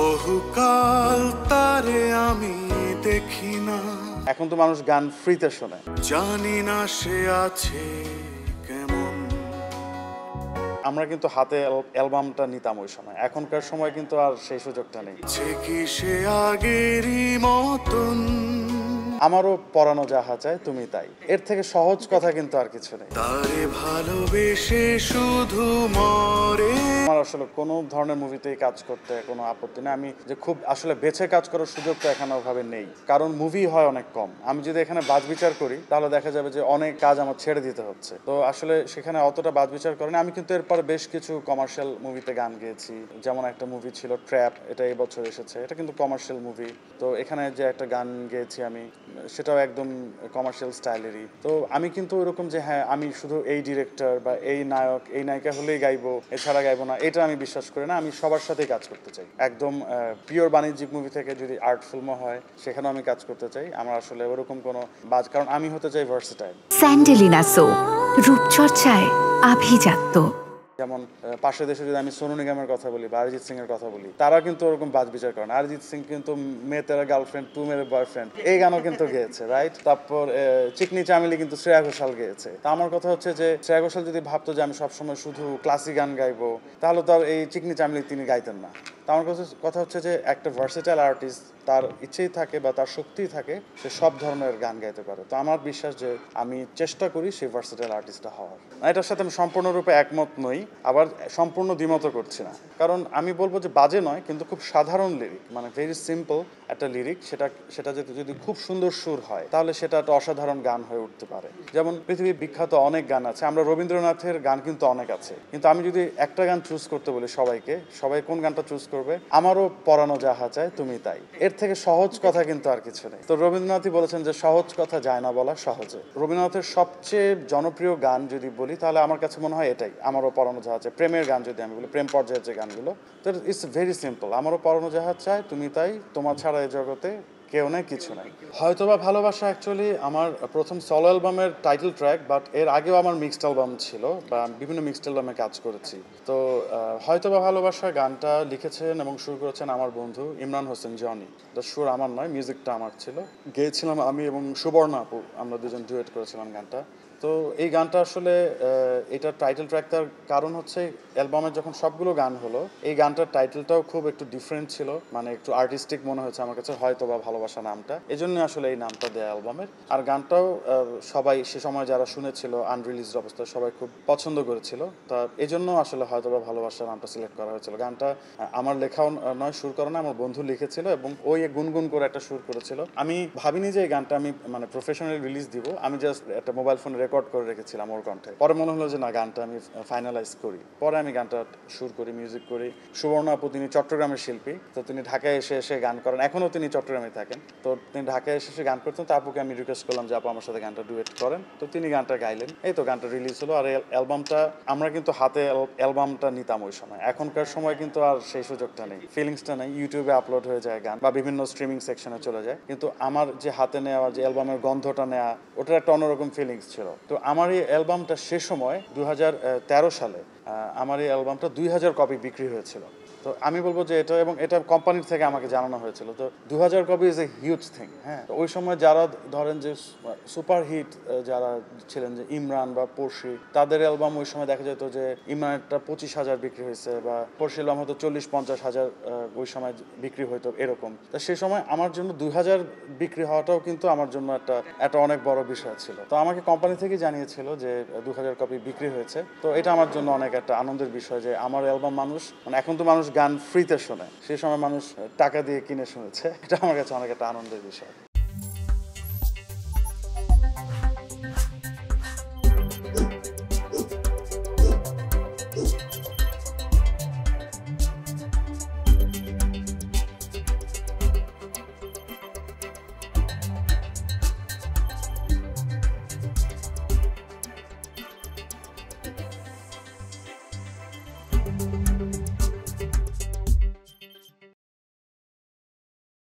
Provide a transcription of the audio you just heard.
বহুকাল তারে আমি দেখি না, এখন তো মানুষ গান ফ্রিতে শোনে। জানি না সে আছে কেমন। আমরা কিন্তু হাতে অ্যালবামটা নিতাম ওই সময়, এখনকার সময় কিন্তু আর সেই সুযোগটা নেই। যে কি সে আগেরই মতন, আমারও পরানো যাহা চায় তুমি তাই, এর থেকে সহজ কথা কিন্তু আর কিছু নেই। তারে ভালোবেসে শুধু মরে। আমার আসলে কোনো ধরনের মুভিতেই কাজ করতে কোনো আপত্তি নেই। আমি যে খুব আসলে বেছে কাজ করার সুযোগটা এখানে ওভাবে নেই, কারণ মুভি হয় অনেক কম। আমি যদি এখানে বাছবিচার করি তাহলে দেখা যাবে যে অনেক কাজ আমার ছেড়ে দিতে হচ্ছে, তো আসলে সেখানে অতটা বাছবিচার করেনি। আমি কিন্তু এরপরে বেশ কিছু কমার্শিয়াল মুভিতে গান গেয়েছি, যেমন একটা মুভি ছিল ট্র্যাপ, এটা এই বছর এসেছে, এটা কিন্তু কমার্শিয়াল মুভি। তো এখানে যে একটা গান গেয়েছি আমি, সেটাও একদম কমার্শিয়াল স্টাইলেরই। তো আমি কিন্তু ওরকম যে হ্যাঁ আমি শুধু এই ডিরেক্টর বা এই নায়ক এই নায়িকা হলেই গাইবো, এছাড়া গাইবো না, এটা আমি বিশ্বাস করি না। আমি সবার সাথেই কাজ করতে চাই, একদম পিওর বাণিজ্যিক মুভি থেকে যদি আর্ট ফিল্মও হয় সেখানেও আমি কাজ করতে চাই। আমার আসলে ওরকম কোনো কারণ আমি হতে চাই ভার্সেটাইল। স্যান্ডেলিনা সো, রূপচর্চায় আভিজাত্য। যেমন পাশের দেশে যদি আমি সোনু নিগমের কথা বলি বা অরিজিৎ সিং এর কথা বলি, তারা কিন্তু ওরকম বাছবিচার করে না। অরিজিৎ সিং কিন্তু মে তেরা গার্লফ্রেন্ড তু মেরে বয়ফ্রেন্ড এই গানও কিন্তু গেয়েছে, রাইট? তারপর চিকনি চামেলি কিন্তু শ্রেয়া ঘোষাল গেয়েছে। তা আমার কথা হচ্ছে যে শ্রেয়া ঘোষাল যদি ভাবতো যে আমি সবসময় শুধু ক্লাসিক গান গাইবো, তাহলে তো আর এই চিকনি চামেলি তিনি গাইতেন না। তা আমার কথা হচ্ছে যে একটা ভার্সেটাইল আর্টিস্ট তার ইচ্ছেই থাকে বা তার শক্তিই থাকে, সে সব ধরনের গান গাইতে পারে। তো আমার বিশ্বাস যে আমি চেষ্টা করি সেই ভার্সেটাইল আর্টিস্টটা হওয়ার। এটার সাথে আমি সম্পূর্ণরূপে একমত নই, আবার সম্পূর্ণ দ্বিমতও করছি না। কারণ আমি বলবো যে বাজে নয়, কিন্তু খুব সাধারণ লিরিক, মানে ভেরি সিম্পল একটা লিরিক, সেটা যদি খুব সুন্দর সুর হয় তাহলে সেটা একটা অসাধারণ গান হয়ে উঠতে পারে। যেমন পৃথিবীর বিখ্যাত অনেক গান আছে, আমরা রবীন্দ্রনাথের গান কিন্তু অনেক আছে, কিন্তু আমি যদি একটা গান চুজ করতে বলি সবাইকে, সবাই কোন গানটা চুজ করবে? আমারও পরানো যাহা চায় তুমি তাই, এর থেকে সহজ কথা কিন্তু আর কিছু নেই। তো রবীন্দ্রনাথই বলেছেন যে সহজ কথা যায় না বলা সহজে। রবীন্দ্রনাথের সবচেয়ে জনপ্রিয় গান যদি বলি তাহলে আমার কাছে মনে হয় এটাই, আমারও পরানো যাহা চায়। প্রেমের গান যদি আমি বলি, প্রেম পর্যায়ের যে গানগুলো, তো ইটস ভেরি সিম্পল। আমারও পরানো যাহা চায় তুমি তাই, তোমার ছাড়া এই জগতে কেউ নাই কিছু নাই। হয়তোবা ভালোবাসা অ্যাকচুয়ালি আমার প্রথম সলো অ্যালবামের টাইটেল ট্র্যাক, বাট এর আগেও আমার মিক্সড অ্যালবাম ছিল বা বিভিন্ন মিক্সড অ্যালবামে কাজ করেছি। তো হয়তোবা ভালোবাসা গানটা লিখেছেন এবং সুর করেছেন আমার বন্ধু ইমরান হোসেন জনি। এটা সুর আমার নয়, মিউজিকটা আমার ছিল। গেয়েছিলাম আমি এবং সুবর্ণা আপু, আমরা দুজন ডুয়েট করেছিলাম গানটা। তো এই গানটা আসলে এটার টাইটেল ট্র্যাকটার কারণ হচ্ছে অ্যালবামের যখন সবগুলো গান হলো, এই গানটার টাইটেলটাও খুব একটু ডিফারেন্ট ছিল, মানে একটু আর্টিস্টিক মনে হয়েছে আমার কাছে, হয়তো বা ভালোবাসা নামটা, এজন্য আসলে এই নামটা দেয়া অ্যালবামের। আর গানটাও সবাই সে সময় যারা শুনেছিল আনরিলিজড অবস্থায় সবাই খুব পছন্দ করেছিল, তা এজন্য আসলে হয়তো বা ভালোবাসা নামটা সিলেক্ট করা হয়েছিল। গানটা আমার লেখাও নয়, সুর করা না, আমার বন্ধু লিখেছিল এবং ওই গুনগুন করে একটা সুর করেছিল। আমি ভাবিনি যে এই গানটা আমি মানে প্রফেশনালি রিলিজ দিব, আমি জাস্ট একটা মোবাইল ফোনে রেকর্ড করে রেখেছিলাম ওর কণ্ঠে। পরে মনে হলো যে না, গানটা আমি ফাইনালাইজ করি। পরে আমি গানটা সুর করি, মিউজিক করি। সুবর্ণা আপু তিনি চট্টগ্রামের শিল্পী, তো তিনি ঢাকায় এসে গান করেন, এখনও তিনি চট্টগ্রামে থাকেন। তো তিনি ঢাকায় এসে গান করতেন, তো আপুকে আমি রিকোয়েস্ট করলাম যে আপু আমার সাথে গানটা ডুয়েট করেন, তো তিনি গানটা গাইলেন। এই তো গানটা রিলিজ হলো। আর অ্যালবামটা আমরা কিন্তু হাতে অ্যালবামটা নিতাম ওই সময়, এখনকার সময় কিন্তু আর সেই সুযোগটা নেই, ফিলিংসটা নেই। ইউটিউবে আপলোড হয়ে যায় গান বা বিভিন্ন স্ট্রিমিং সেকশনে চলে যায়, কিন্তু আমার যে হাতে নেওয়া যে অ্যালবামের গন্ধটা নেওয়া, ওটার একটা অন্যরকম ফিলিংস ছিল। তো আমার এই অ্যালবামটা সে সময় 2013 সালে আমার এই অ্যালবামটা 2000 কপি বিক্রি হয়েছিল। তো আমি বলবো যে এটা কোম্পানির থেকে আমাকে জানানো হয়েছিল। তো 2000 copy is a huge thing. হ্যাঁ, ওই সময় যারা ধরেন যে সুপার হিট যারা ছিলেন, যে ইমরান বা পড়শি, তাদের অ্যালবাম ওই সময় দেখা যেত যে ইমরানেরটা 25,000 বিক্রি হয়েছে, বা পড়শি অ্যালবাম হয়তো 40-50,000 ওই সময় বিক্রি হইতো এরকম। তা সেই সময় আমার জন্য 2000 বিক্রি হওয়াটাও কিন্তু আমার জন্য একটা অনেক বড় বিষয় ছিল। তো আমাকে কোম্পানি থেকে জানিয়েছিল যে 2000 কপি বিক্রি হয়েছে। তো এটা আমার জন্য অনেক একটা আনন্দের বিষয় যে আমার অ্যালবাম মানুষ, মানে এখন তো মানুষ গান ফ্রিতে শোনে, সেই সময় মানুষ টাকা দিয়ে কিনে শুনেছে। এটা আমার কাছে অনেক একটা আনন্দের বিষয়।